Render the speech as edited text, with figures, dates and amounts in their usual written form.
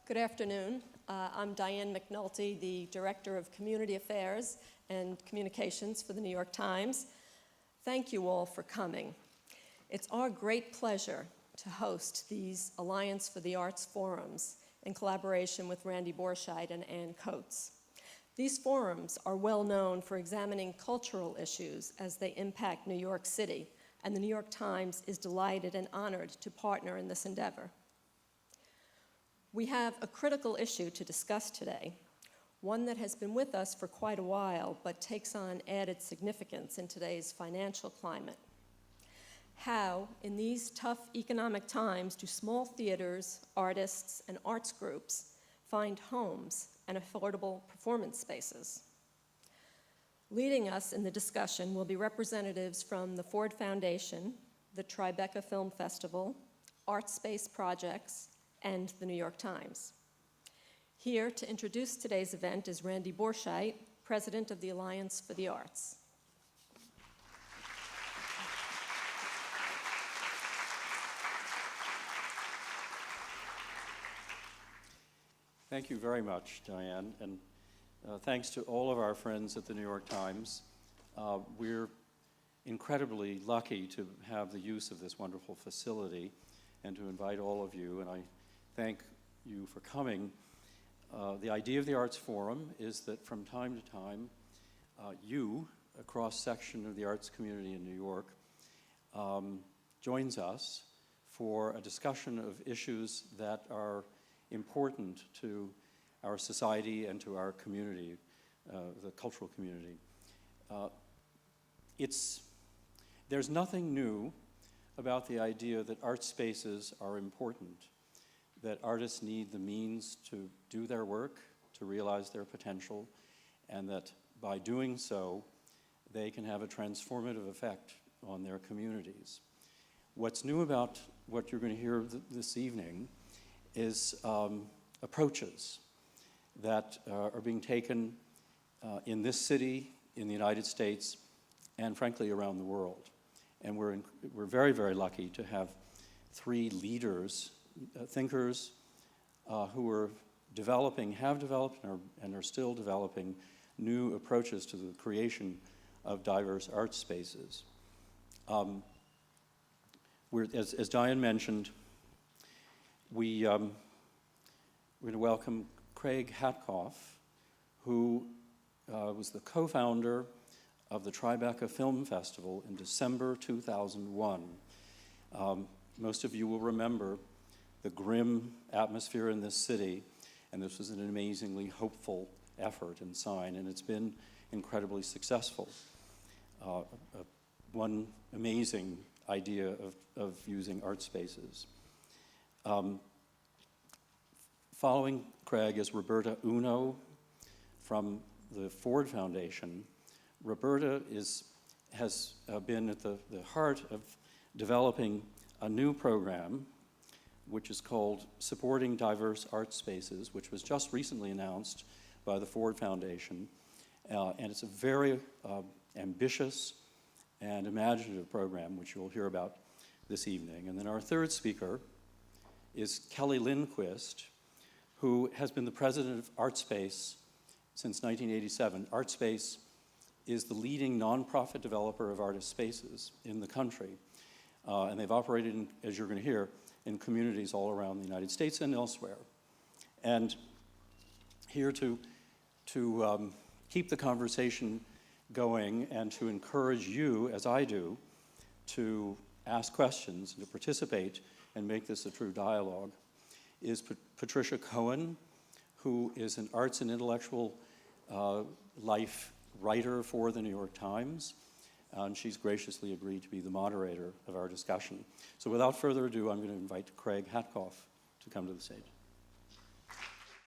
Good afternoon. I'm Diane McNulty, the Director of Community Affairs and Communications for the New York Times. Thank you all for coming. It's our great pleasure to host these Alliance for the Arts forums in collaboration with Randy Borscheidt and Ann Coates. These forums are well known for examining cultural issues as they impact New York City, and the New York Times is delighted and honored to partner in this endeavor. We have a critical issue to discuss today, one that has been with us for quite a while but takes on added significance in today's financial climate. How, in these tough economic times, do small theaters, artists, and arts groups find homes and affordable performance spaces? Leading us in the discussion will be representatives from the Ford Foundation, the Tribeca Film Festival, ArtSpace Projects, and the New York Times. Here to introduce today's event is Randy Borscheidt, President of the Alliance for the Arts. Thank you very much, Diane, and thanks to all of our friends at the New York Times. We're incredibly lucky to have the use of this wonderful facility and to invite all of you, and I thank you for coming. The idea of the Arts Forum is that from time to time, you, a cross-section of the arts community in New York, joins us for a discussion of issues that are important to our society and to our community, the cultural community. There's nothing new about the idea that art spaces are important, that artists need the means to do their work, to realize their potential, and that by doing so, they can have a transformative effect on their communities. What's new about what you're going to hear this evening is approaches that are being taken in this city, in the United States, and frankly around the world. And we're very, very lucky to have three leaders, thinkers who are have developed and are still developing new approaches to the creation of diverse art spaces. As Diane mentioned, we're going to welcome Craig Hatkoff, who was the co-founder of the Tribeca Film Festival in December 2001. Most of you will remember the grim atmosphere in this city, and this was an amazingly hopeful effort and sign, and it's been incredibly successful. One amazing idea of using art spaces. Following Craig is Roberta Uno from the Ford Foundation. Roberta has been at the heart of developing a new program which is called Supporting Diverse Art Spaces, which was just recently announced by the Ford Foundation. And it's a very ambitious and imaginative program, which you'll hear about this evening. And then our third speaker is Kelly Lindquist, who has been the president of ArtSpace since 1987. ArtSpace is the leading nonprofit developer of artist spaces in the country. And they've operated, as you're going to hear, in communities all around the United States and elsewhere. And here to keep the conversation going and to encourage you, as I do, to ask questions and to participate and make this a true dialogue, is Patricia Cohen, who is an arts and intellectual life writer for the New York Times. And she's graciously agreed to be the moderator of our discussion. So without further ado, I'm going to invite Craig Hatkoff to come to the stage.